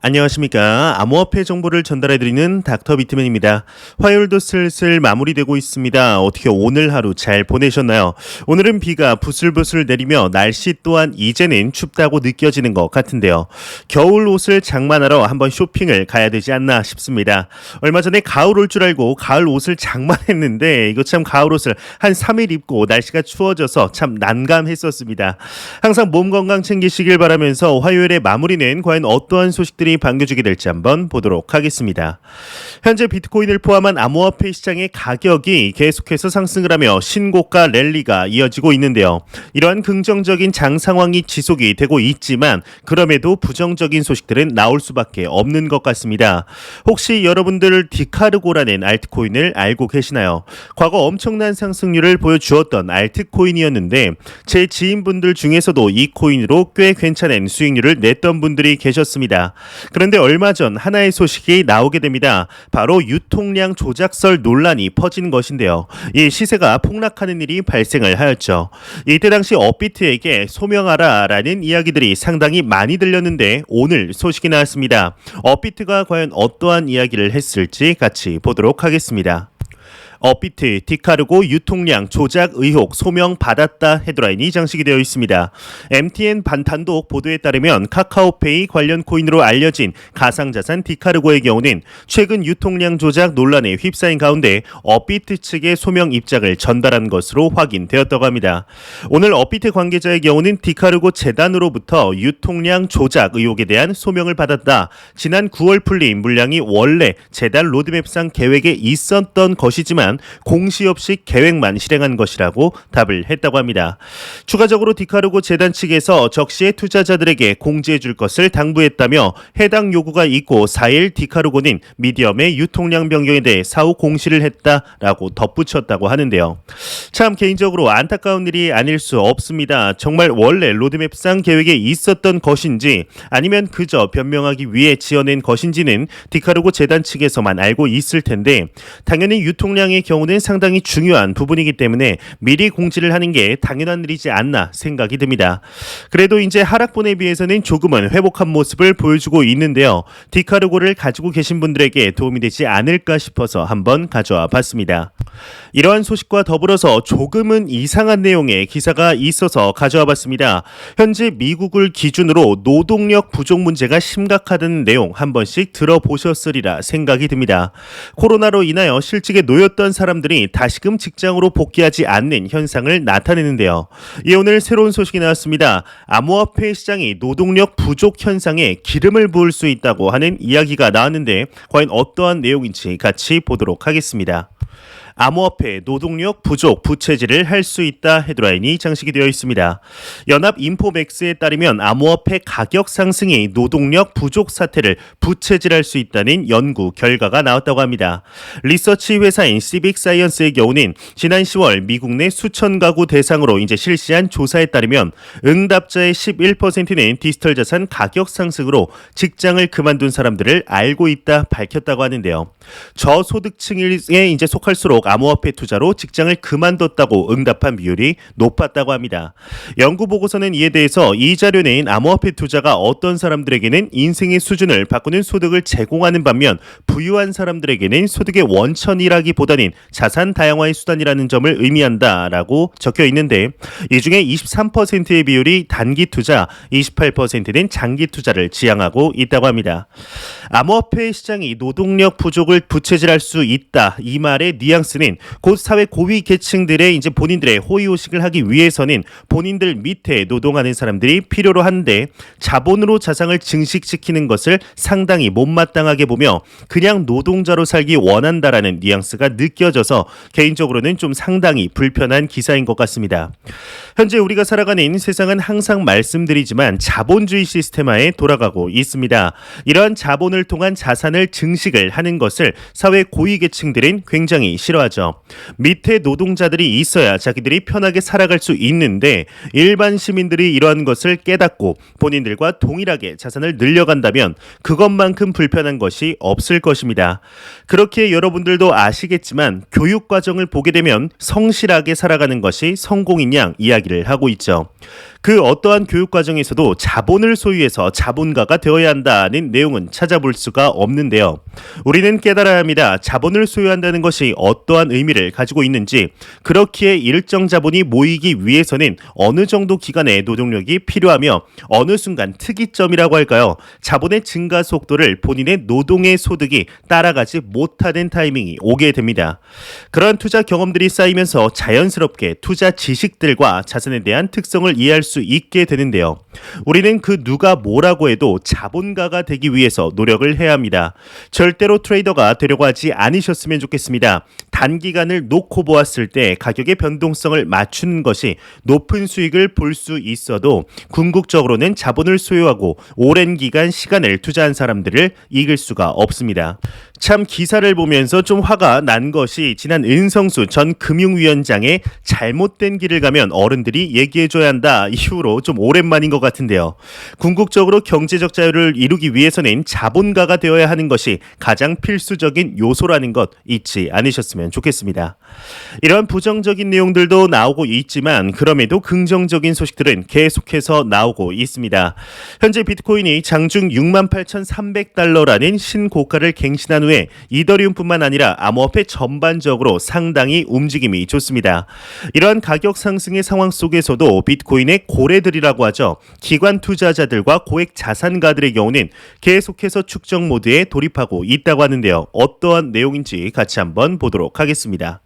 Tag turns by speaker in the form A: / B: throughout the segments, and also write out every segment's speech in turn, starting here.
A: 안녕하십니까. 암호화폐 정보를 전달해드리는 닥터 비트맨입니다. 화요일도 슬슬 마무리되고 있습니다. 어떻게 오늘 하루 잘 보내셨나요? 오늘은 비가 부슬부슬 내리며 날씨 또한 이제는 춥다고 느껴지는 것 같은데요. 겨울 옷을 장만하러 한번 쇼핑을 가야 되지 않나 싶습니다. 얼마 전에 가을 올 줄 알고 가을 옷을 장만했는데 이거 참 가을 옷을 한 3일 입고 날씨가 추워져서 참 난감했었습니다. 항상 몸 건강 챙기시길 바라면서 화요일의 마무리는 과연 어떠한 소식들이 반겨주게 될지 한번 보도록 하겠습니다. 현재 비트코인을 포함한 암호화폐 시장의 가격이 계속해서 상승을 하며 신고가 랠리가 이어지고 있는데요. 이러한 긍정적인 장 상황이 지속이 되고 있지만 그럼에도 부정적인 소식들은 나올 수밖에 없는 것 같습니다. 혹시 여러분들 디카르고라는 알트코인을 알고 계시나요? 과거 엄청난 상승률을 보여주었던 알트코인이었는데 제 지인분들 중에서도 이 코인으로 꽤 괜찮은 수익률을 냈던 분들이 계셨습니다. 그런데 얼마 전 하나의 소식이 나오게 됩니다. 바로 유통량 조작설 논란이 퍼진 것인데요. 이 시세가 폭락하는 일이 발생을 하였죠. 이때 당시 업비트에게 소명하라라는 이야기들이 상당히 많이 들렸는데 오늘 소식이 나왔습니다. 업비트가 과연 어떠한 이야기를 했을지 같이 보도록 하겠습니다. 업비트, 디카르고 유통량 조작 의혹 소명 받았다 헤드라인이 장식이 되어 있습니다. MTN 단독 보도에 따르면 카카오페이 관련 코인으로 알려진 가상자산 디카르고의 경우는 최근 유통량 조작 논란에 휩싸인 가운데 업비트 측의 소명 입장을 전달한 것으로 확인되었다고 합니다. 오늘 업비트 관계자의 경우는 디카르고 재단으로부터 유통량 조작 의혹에 대한 소명을 받았다. 지난 9월 풀린 물량이 원래 재단 로드맵상 계획에 있었던 것이지만 공시 없이 계획만 실행한 것이라고 답을 했다고 합니다. 추가적으로 디카르고 재단 측에서 적시에 투자자들에게 공지해 줄 것을 당부했다며 해당 요구가 있고 4일 디카르고는 미디엄의 유통량 변경에 대해 사후 공시를 했다라고 덧붙였다고 하는데요. 참 개인적으로 안타까운 일이 아닐 수 없습니다. 정말 원래 로드맵상 계획에 있었던 것인지 아니면 그저 변명하기 위해 지어낸 것인지는 디카르고 재단 측에서만 알고 있을 텐데 당연히 유통량의 경우는 상당히 중요한 부분이기 때문에 미리 공지를 하는 게 당연한 일이지 않나 생각이 듭니다. 그래도 이제 하락분에 비해서는 조금은 회복한 모습을 보여주고 있는데요. 디카르고를 가지고 계신 분들에게 도움이 되지 않을까 싶어서 한번 가져와 봤습니다. 이러한 소식과 더불어서 조금은 이상한 내용의 기사가 있어서 가져와 봤습니다. 현재 미국을 기준으로 노동력 부족 문제가 심각하다는 내용 한 번씩 들어보셨으리라 생각이 듭니다. 코로나로 인하여 실직에 놓였던 사람들이 다시금 직장으로 복귀하지 않는 현상을 나타내는데요. 이에 오늘 새로운 소식이 나왔습니다. 암호화폐 시장이 노동력 부족 현상에 기름을 부을 수 있다고 하는 이야기가 나왔는데 과연 어떠한 내용인지 같이 보도록 하겠습니다. 암호화폐 노동력 부족 부채질을 할 수 있다 헤드라인이 장식이 되어 있습니다. 연합인포맥스에 따르면 암호화폐 가격 상승이 노동력 부족 사태를 부채질할 수 있다는 연구 결과가 나왔다고 합니다. 리서치 회사인 시빅사이언스의 경우는 지난 10월 미국 내 수천 가구 대상으로 이제 실시한 조사에 따르면 응답자의 11%는 디지털 자산 가격 상승으로 직장을 그만둔 사람들을 알고 있다 밝혔다고 하는데요. 저소득층에 이제 속할수록 암호화폐 투자로 직장을 그만뒀다고 응답한 비율이 높았다고 합니다. 연구 보고서는 이에 대해서 이 자료는 암호화폐 투자가 어떤 사람들에게는 인생의 수준을 바꾸는 소득을 제공하는 반면 부유한 사람들에게는 소득의 원천이라기보다는 자산 다양화의 수단이라는 점을 의미한다라고 적혀 있는데 이 중에 23%의 비율이 단기 투자, 28%는 장기 투자를 지향하고 있다고 합니다. 암호화폐 시장이 노동력 부족을 부채질할 수 있다. 이 말의 뉘앙스는 곧 사회 고위 계층들의 이제 본인들의 호의호식을 하기 위해서는 본인들 밑에 노동하는 사람들이 필요로 한데 자본으로 자상을 증식시키는 것을 상당히 못마땅하게 보며 그냥 노동자로 살기 원한다라는 뉘앙스가 느껴져서 개인적으로는 좀 상당히 불편한 기사인 것 같습니다. 현재 우리가 살아가는 세상은 항상 말씀드리지만 자본주의 시스템화에 돌아가고 있습니다. 이러한 자본을 통한 자산을 증식을 하는 것을 사회 고위 계층들은 굉장히 싫어하죠. 밑에 노동자들이 있어야 자기들이 편하게 살아갈 수 있는데 일반 시민들이 이러한 것을 깨닫고 본인들과 동일하게 자산을 늘려간다면 그것만큼 불편한 것이 없을 것입니다. 그렇게 여러분들도 아시겠지만 교육 과정을 보게 되면 성실하게 살아가는 것이 성공인 양 이야기를 하고 있죠. 그 어떠한 교육 과정에서도 자본을 소유해서 자본가가 되어야 한다는 내용은 찾아볼 수가 없는데요. 우리는 깨달아야 합니다. 자본을 소유한다는 것이 어떠한 의미를 가지고 있는지, 그렇기에 일정 자본이 모이기 위해서는 어느 정도 기간의 노동력이 필요하며 어느 순간 특이점이라고 할까요? 자본의 증가 속도를 본인의 노동의 소득이 따라가지 못하는 타이밍이 오게 됩니다. 그러한 투자 경험들이 쌓이면서 자연스럽게 투자 지식들과 자산에 대한 특성을 이해할 수 있게 되는데요. 우리는 그 누가 뭐라고 해도 자본가가 되기 위해서 노력을 해야 합니다. 절대로 트레이더가 되려고 하지 않으셨으면 좋겠습니다. 단기간을 놓고 보았을 때 가격의 변동성을 맞추는 것이 높은 수익을 볼 수 있어도 궁극적으로는 자본을 소유하고 오랜 기간 시간을 투자한 사람들을 이길 수가 없습니다. 참 기사를 보면서 좀 화가 난 것이 지난 은성수 전 금융위원장의 잘못된 길을 가면 어른들이 얘기해줘야 한다 이후로 좀 오랜만인 것 같은데요. 궁극적으로 경제적 자유를 이루기 위해서는 자본가가 되어야 하는 것이 가장 필수적인 요소라는 것 잊지 않으셨으면 좋겠습니다. 이러한 부정적인 내용들도 나오고 있지만 그럼에도 긍정적인 소식들은 계속해서 나오고 있습니다. 현재 비트코인이 장중 68,300달러라는 신고가를 갱신한 후에 이더리움뿐만 아니라 암호화폐 전반적으로 상당히 움직임이 좋습니다. 이러한 가격 상승의 상황 속에서도 비트코인의 고래들이라고 하죠. 기관 투자자들과 고액 자산가들의 경우는 계속해서 축적 모드에 돌입하고 있다고 하는데요. 어떠한 내용인지 같이 한번 보도록 하겠습니다.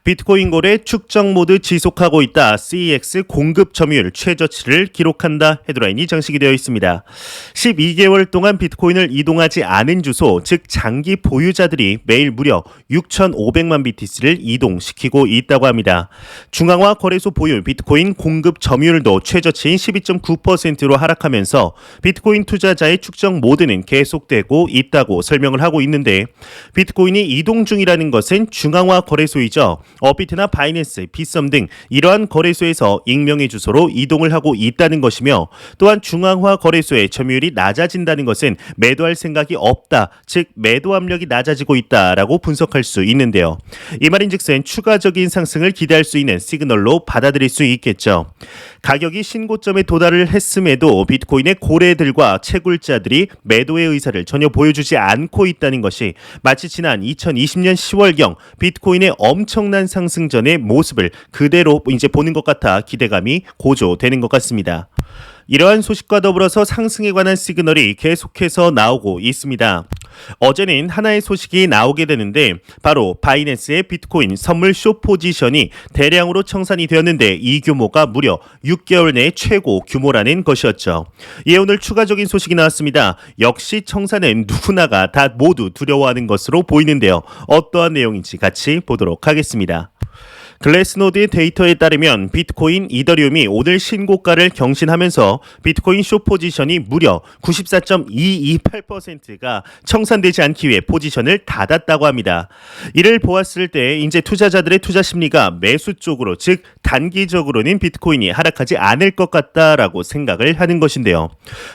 A: 비트코인 거래 축적 모드 지속하고 있다. CEX 공급 점유율 최저치를 기록한다. 헤드라인이 장식이 되어 있습니다. 12개월 동안 비트코인을 이동하지 않은 주소, 즉 장기 보유자들이 매일 무려 6,500만 BTC를 이동시키고 있다고 합니다. 중앙화 거래소 보유 비트코인 공급 점유율도 최저치인 12.9%로 하락하면서 비트코인 투자자의 축적 모드는 계속되고 있다고 설명을 하고 있는데, 비트코인이 이동 중이라는 것은 중앙화 거래소이죠. 업비트나 바이낸스, 빗썸 등 이러한 거래소에서 익명의 주소로 이동을 하고 있다는 것이며, 또한 중앙화 거래소의 점유율이 낮아진다는 것은 매도할 생각이 없다, 즉 매도 압력이 낮아지고 있다라고 분석할 수 있는데요. 이 말인즉슨 추가적인 상승을 기대할 수 있는 시그널로 받아들일 수 있겠죠. 가격이 신고점에 도달을 했음에도 비트코인의 고래들과 채굴자들이 매도의 의사를 전혀 보여주지 않고 있다는 것이 마치 지난 2020년 10월경 비트코인의 엄청난 상승 전의 모습을 그대로 이제 보는 것 같아 기대감이 고조되는 것 같습니다. 이러한 소식과 더불어서 상승에 관한 시그널이 계속해서 나오고 있습니다. 어제는 하나의 소식이 나오게 되는데, 바로 바이낸스의 비트코인 선물 숏 포지션이 대량으로 청산이 되었는데 이 규모가 무려 6개월 내 최고 규모라는 것이었죠. 이에 오늘 추가적인 소식이 나왔습니다. 역시 청산은 누구나가 다 모두 두려워하는 것으로 보이는데요. 어떠한 내용인지 같이 보도록 하겠습니다. 글래스노드의 데이터에 따르면 비트코인, 이더리움이 오늘 신고가를 경신하면서 비트코인 숏 포지션이 무려 94.228%가 청산되지 않기 위해 포지션을 닫았다고 합니다. 이를 보았을 때 이제 투자자들의 투자 심리가 매수 쪽으로, 즉 단기적으로는 비트코인이 하락하지 않을 것 같다라고 생각을 하는 것인데요.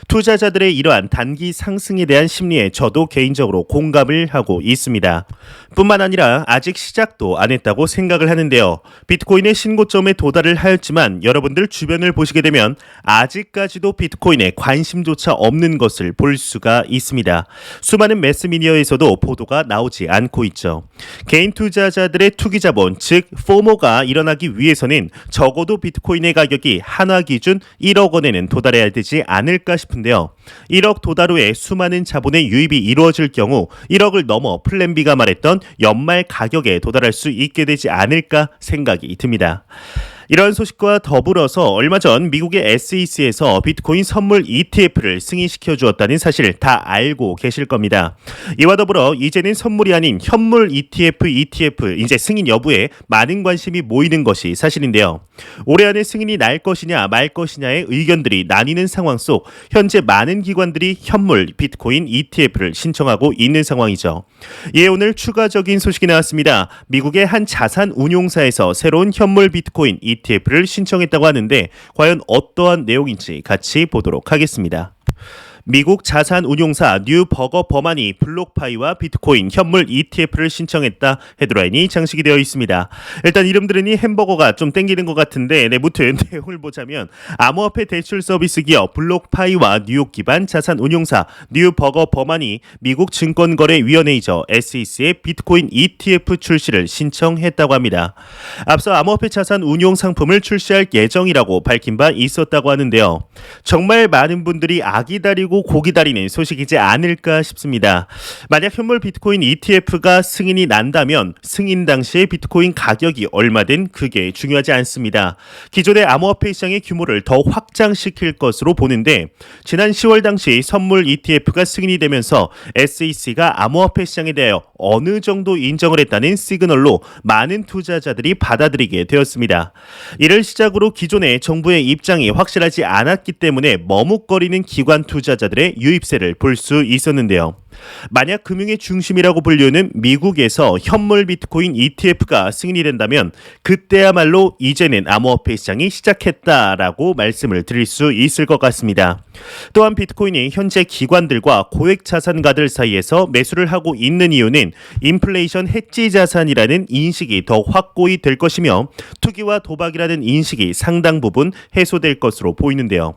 A: 투자자들의 이러한 단기 상승에 대한 심리에 저도 개인적으로 공감을 하고 있습니다. 뿐만 아니라 아직 시작도 안 했다고 생각을 하는데요. 비트코인의 신고점에 도달을 하였지만 여러분들 주변을 보시게 되면 아직까지도 비트코인에 관심조차 없는 것을 볼 수가 있습니다. 수많은 매스미디어에서도 보도가 나오지 않고 있죠. 개인 투자자들의 투기 자본, 즉 포모가 일어나기 위해서는 적어도 비트코인의 가격이 한화 기준 1억 원에는 도달해야 되지 않을까 싶은데요. 1억 도달 후에 수많은 자본의 유입이 이루어질 경우 1억을 넘어 플랜 B가 말했던 연말 가격에 도달할 수 있게 되지 않을까 생각이 듭니다. 이런 소식과 더불어서 얼마 전 미국의 SEC에서 비트코인 선물 ETF를 승인시켜 주었다는 사실을 다 알고 계실 겁니다. 이와 더불어 이제는 선물이 아닌 현물 ETF 이제 승인 여부에 많은 관심이 모이는 것이 사실인데요. 올해 안에 승인이 날 것이냐 말 것이냐의 의견들이 나뉘는 상황 속 현재 많은 기관들이 현물 비트코인 ETF를 신청하고 있는 상황이죠. 이에 오늘 추가적인 소식이 나왔습니다. 미국의 한 자산 운용사에서 새로운 현물 비트코인 ETF를 신청했다고 하는데 과연 어떠한 내용인지 같이 보도록 하겠습니다. 미국 자산 운용사 뉴버거 버만이 블록파이와 비트코인 현물 ETF를 신청했다. 헤드라인이 장식이 되어 있습니다. 일단 이름 들으니 햄버거가 좀 땡기는 것 같은데 무튼 내용을 보자면 암호화폐 대출 서비스 기업 블록파이와 뉴욕 기반 자산 운용사 뉴버거 버만이 미국 증권거래위원회이죠. SEC의 비트코인 ETF 출시를 신청했다고 합니다. 앞서 암호화폐 자산 운용 상품을 출시할 예정이라고 밝힌 바 있었다고 하는데요. 정말 많은 분들이 아기다리고 고기다리는 소식이지 않을까 싶습니다. 만약 현물 비트코인 ETF가 승인이 난다면 승인 당시의 비트코인 가격이 얼마든 그게 중요하지 않습니다. 기존의 암호화폐 시장의 규모를 더 확장시킬 것으로 보는데 지난 10월 당시 선물 ETF가 승인이 되면서 SEC가 암호화폐 시장에 대하여 어느 정도 인정을 했다는 시그널로 많은 투자자들이 받아들이게 되었습니다. 이를 시작으로 기존의 정부의 입장이 확실하지 않았기 때문에 머뭇거리는 기관 투자자들의 유입세를 볼 수 있었는데요. 만약 금융의 중심이라고 불리는 미국에서 현물 비트코인 ETF가 승인이 된다면 그때야말로 이제는 암호화폐 시장이 시작했다라고 말씀을 드릴 수 있을 것 같습니다. 또한 비트코인이 현재 기관들과 고액 자산가들 사이에서 매수를 하고 있는 이유는 인플레이션 해지 자산이라는 인식이 더 확고히 될 것이며 투기와 도박이라는 인식이 상당 부분 해소될 것으로 보이는데요.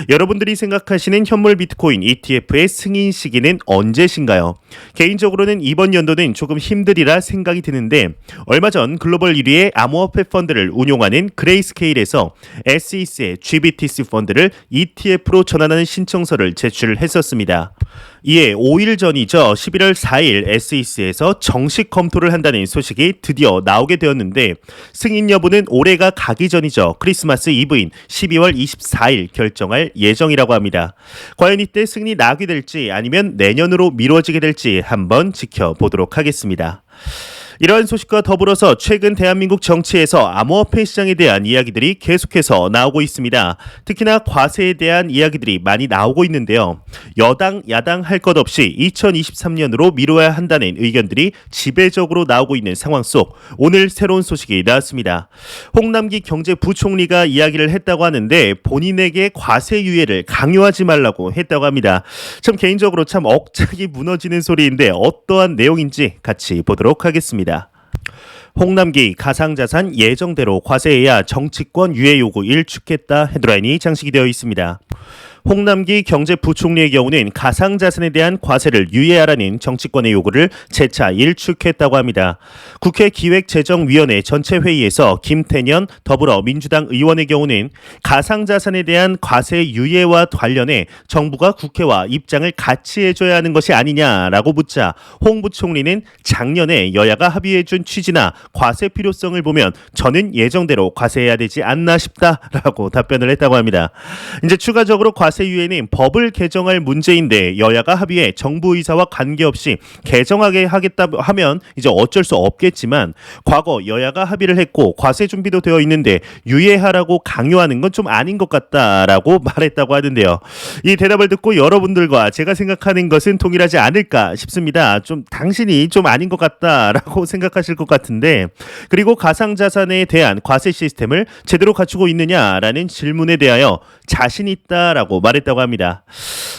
A: 여러분들이 생각하시는 현물 비트코인 ETF의 승인 시기는 언제신가요? 개인적으로는 이번 연도는 조금 힘들이라 생각이 드는데 얼마 전 글로벌 1위의 암호화폐 펀드를 운용하는 그레이스케일에서 SEC의 GBTC 펀드를 ETF로 전환하는 신청서를 제출했었습니다. 이에 5일 전이죠. 11월 4일 SEC에서 정식 검토를 한다는 소식이 드디어 나오게 되었는데 승인 여부는 올해가 가기 전이죠. 크리스마스 이브인 12월 24일 결정할 예정이라고 합니다. 과연 이때 승인이 나게 될지 아니면 내년으로 미뤄지게 될지 한번 지켜보도록 하겠습니다. 이러한 소식과 더불어서 최근 대한민국 정치에서 암호화폐 시장에 대한 이야기들이 계속해서 나오고 있습니다. 특히나 과세에 대한 이야기들이 많이 나오고 있는데요. 여당, 야당 할 것 없이 2023년으로 미뤄야 한다는 의견들이 지배적으로 나오고 있는 상황 속 오늘 새로운 소식이 나왔습니다. 홍남기 경제부총리가 이야기를 했다고 하는데 본인에게 과세 유예를 강요하지 말라고 했다고 합니다. 참 개인적으로 참 억장이 무너지는 소리인데 어떠한 내용인지 같이 보도록 하겠습니다. 홍남기 가상자산 예정대로 과세해야 정치권 유예 요구 일축했다. 헤드라인이 장식이 되어 있습니다. 홍남기 경제부총리의 경우는 가상자산에 대한 과세를 유예하라는 정치권의 요구를 재차 일축했다고 합니다. 국회 기획재정위원회 전체 회의에서 김태년 더불어민주당 의원의 경우는 가상자산에 대한 과세 유예와 관련해 정부가 국회와 입장을 같이 해줘야 하는 것이 아니냐라고 묻자 홍 부총리는 작년에 여야가 합의해준 취지나 과세 필요성을 보면 저는 예정대로 과세해야 되지 않나 싶다라고 답변을 했다고 합니다. 이제 추가적으로 과세 유예는 법을 개정할 문제인데 여야가 합의해 정부 의사와 관계없이 개정하게 하겠다 하면 이제 어쩔 수 없겠지만 과거 여야가 합의를 했고 과세 준비도 되어 있는데 유예하라고 강요하는 건 좀 아닌 것 같다라고 말했다고 하는데요. 이 대답을 듣고 여러분들과 제가 생각하는 것은 동일하지 않을까 싶습니다. 좀 당신이 좀 아닌 것 같다라고 생각하실 것 같은데 그리고 가상자산에 대한 과세 시스템을 제대로 갖추고 있느냐라는 질문에 대하여 자신 있다라고 말했다고 합니다.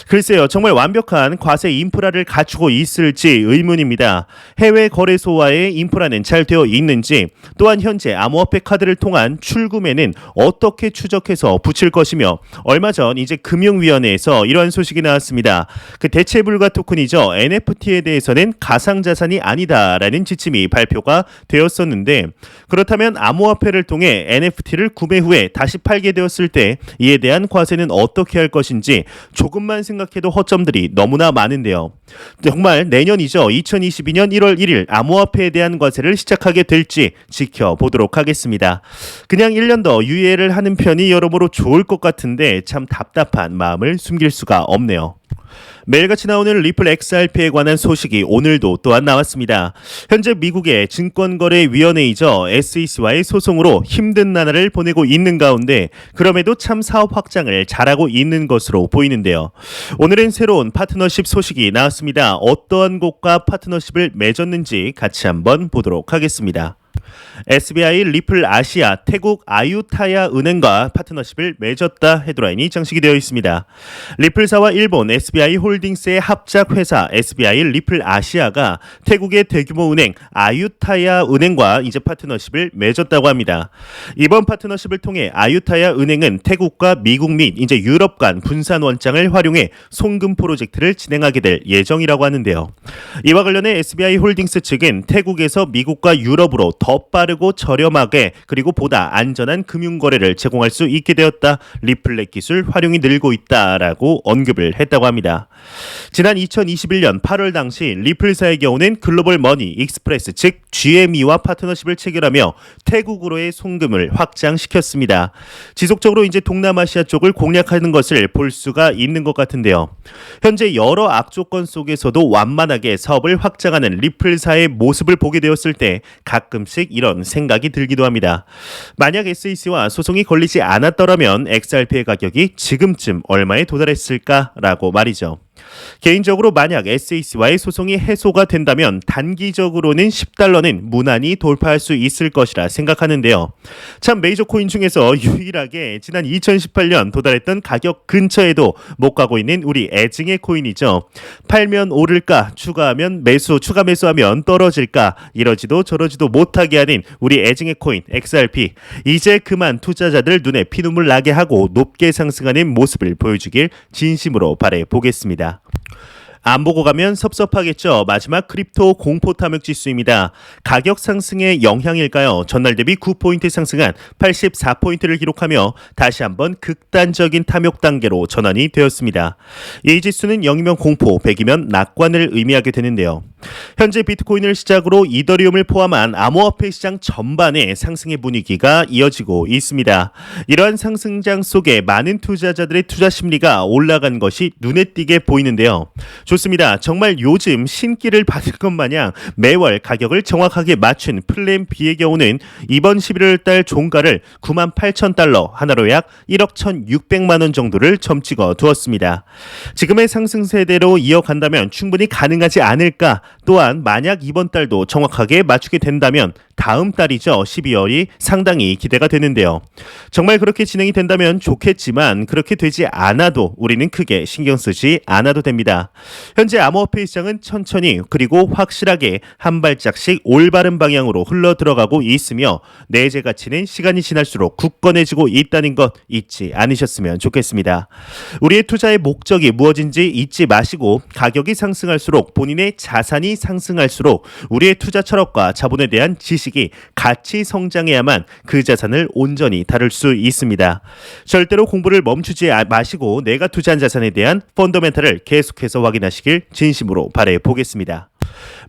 A: 글쎄요, 정말 완벽한 과세 인프라를 갖추고 있을지 의문입니다. 해외 거래소와의 인프라는 잘 되어 있는지 또한 현재 암호화폐 카드를 통한 출금에는 어떻게 추적해서 붙일 것이며 얼마 전 이제 금융위원회에서 이러한 소식이 나왔습니다. 그 대체불가 토큰이죠. NFT에 대해서는 가상자산이 아니다라는 지침이 발표가 되었었는데 그렇다면 암호화폐를 통해 NFT를 구매 후에 다시 팔게 되었을 때 이에 대한 과세는 어떻게 할 것인지 조금만 생각해도 허점들이 너무나 많은데요. 정말 내년이죠. 2022년 1월 1일 암호화폐에 대한 과세를 시작하게 될지 지켜보도록 하겠습니다. 그냥 1년 더 유예를 하는 편이 여러모로 좋을 것 같은데 참 답답한 마음을 숨길 수가 없네요. 매일같이 나오는 리플 XRP에 관한 소식이 오늘도 또한 나왔습니다. 현재 미국의 증권거래위원회이죠. SEC와의 소송으로 힘든 나날을 보내고 있는 가운데 그럼에도 참 사업 확장을 잘하고 있는 것으로 보이는데요. 오늘은 새로운 파트너십 소식이 나왔습니다. 어떠한 곳과 파트너십을 맺었는지 같이 한번 보도록 하겠습니다. SBI 리플 아시아 태국 아유타야 은행과 파트너십을 맺었다 헤드라인이 장식이 되어 있습니다. 리플사와 일본 SBI 홀딩스의 합작 회사 SBI 리플 아시아가 태국의 대규모 은행 아유타야 은행과 이제 파트너십을 맺었다고 합니다. 이번 파트너십을 통해 아유타야 은행은 태국과 미국 및 이제 유럽 간 분산 원장을 활용해 송금 프로젝트를 진행하게 될 예정이라고 하는데요. 이와 관련해 SBI 홀딩스 측은 태국에서 미국과 유럽으로 더 빠르고 저렴하게 그리고 보다 안전한 금융거래를 제공할 수 있게 되었다. 리플렛 기술 활용이 늘고 있다라고 언급을 했다고 합니다. 지난 2021년 8월 당시 리플사의 경우는 글로벌 머니 익스프레스 즉 GME와 파트너십을 체결하며 태국으로의 송금을 확장시켰습니다. 지속적으로 이제 동남아시아 쪽을 공략하는 것을 볼 수가 있는 것 같은데요. 현재 여러 악조건 속에서도 완만하게 사업을 확장하는 리플사의 모습을 보게 되었을 때 가끔씩 이런 생각이 들기도 합니다. 만약 SEC와 소송이 걸리지 않았더라면 XRP의 가격이 지금쯤 얼마에 도달했을까라고 말이죠. 개인적으로 만약 SEC와의 소송이 해소가 된다면 단기적으로는 $10는 무난히 돌파할 수 있을 것이라 생각하는데요. 참 메이저 코인 중에서 유일하게 지난 2018년 도달했던 가격 근처에도 못 가고 있는 우리 애증의 코인이죠. 팔면 오를까, 추가 매수하면 떨어질까, 이러지도 저러지도 못하게 하는 우리 애증의 코인 XRP. 이제 그만 투자자들 눈에 피눈물 나게 하고 높게 상승하는 모습을 보여주길 진심으로 바라보겠습니다. 안 보고 가면 섭섭하겠죠. 마지막 크립토 공포 탐욕 지수입니다. 가격 상승의 영향일까요? 전날 대비 9포인트 상승한 84포인트를 기록하며 다시 한번 극단적인 탐욕 단계로 전환이 되었습니다. 이 지수는 0이면 공포, 100이면 낙관을 의미하게 되는데요. 현재 비트코인을 시작으로 이더리움을 포함한 암호화폐 시장 전반의 상승의 분위기가 이어지고 있습니다. 이러한 상승장 속에 많은 투자자들의 투자 심리가 올라간 것이 눈에 띄게 보이는데요. 좋습니다. 정말 요즘 신기를 받을 것 마냥 매월 가격을 정확하게 맞춘 플랜 B의 경우는 이번 11월 달 종가를 $98,000 하나로 약 1억 1,600만 원 정도를 점찍어 두었습니다. 지금의 상승세대로 이어간다면 충분히 가능하지 않을까. 또한 만약 이번 달도 정확하게 맞추게 된다면 다음 달이죠. 12월이 상당히 기대가 되는데요. 정말 그렇게 진행이 된다면 좋겠지만 그렇게 되지 않아도 우리는 크게 신경 쓰지 않아도 됩니다. 현재 암호화폐 시장은 천천히 그리고 확실하게 한 발짝씩 올바른 방향으로 흘러 들어가고 있으며 내재 가치는 시간이 지날수록 굳건해지고 있다는 것 잊지 않으셨으면 좋겠습니다. 우리의 투자의 목적이 무엇인지 잊지 마시고 가격이 상승할수록 본인의 자산이 상승할수록 우리의 투자 철학과 자본에 대한 지식이 같이 성장해야만 그 자산을 온전히 다룰 수 있습니다. 절대로 공부를 멈추지 마시고 내가 투자한 자산에 대한 펀더멘탈을 계속해서 확인하시길 진심으로 바라보겠습니다.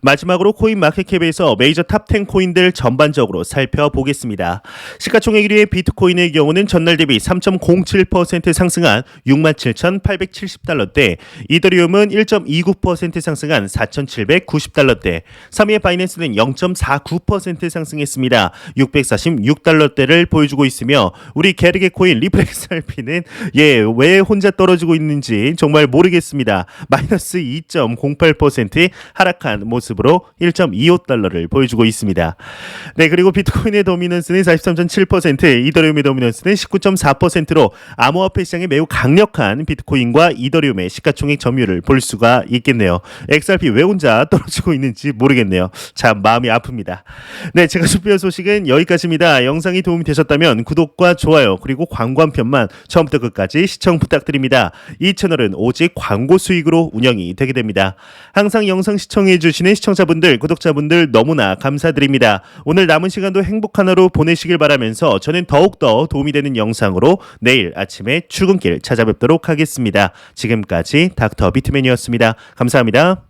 A: 마지막으로 코인 마켓캡에서 메이저 탑10 코인들 전반적으로 살펴보겠습니다. 시가총액 1위의 비트코인의 경우는 전날 대비 3.07% 상승한 67,870달러대, 이더리움은 1.29% 상승한 4,790달러대, 3위의 바이낸스는 0.49% 상승했습니다. 646달러대를 보여주고 있으며 우리 게르게 코인 리플 XRP는 왜 혼자 떨어지고 있는지 정말 모르겠습니다. 마이너스 2.08% 하락한 모습으로 1.25달러를 보여주고 있습니다. 네, 그리고 비트코인의 도미넌스는 43.7%, 이더리움의 도미넌스는 19.4%로 암호화폐 시장에 매우 강력한 비트코인과 이더리움의 시가총액 점유율을 볼 수가 있겠네요. XRP 왜 혼자 떨어지고 있는지 모르겠네요. 참 마음이 아픕니다. 네, 제가 준비한 소식은 여기까지입니다. 영상이 도움이 되셨다면 구독과 좋아요 그리고 광고 한 편만 처음부터 끝까지 시청 부탁드립니다. 이 채널은 오직 광고 수익으로 운영이 되게 됩니다. 항상 영상 시청해 주시는 시청자분들, 구독자분들 너무나 감사드립니다. 오늘 남은 시간도 행복한 하루 보내시길 바라면서 저는 더욱더 도움이 되는 영상으로 내일 아침에 출근길 찾아뵙도록 하겠습니다. 지금까지 닥터 비트맨이었습니다. 감사합니다.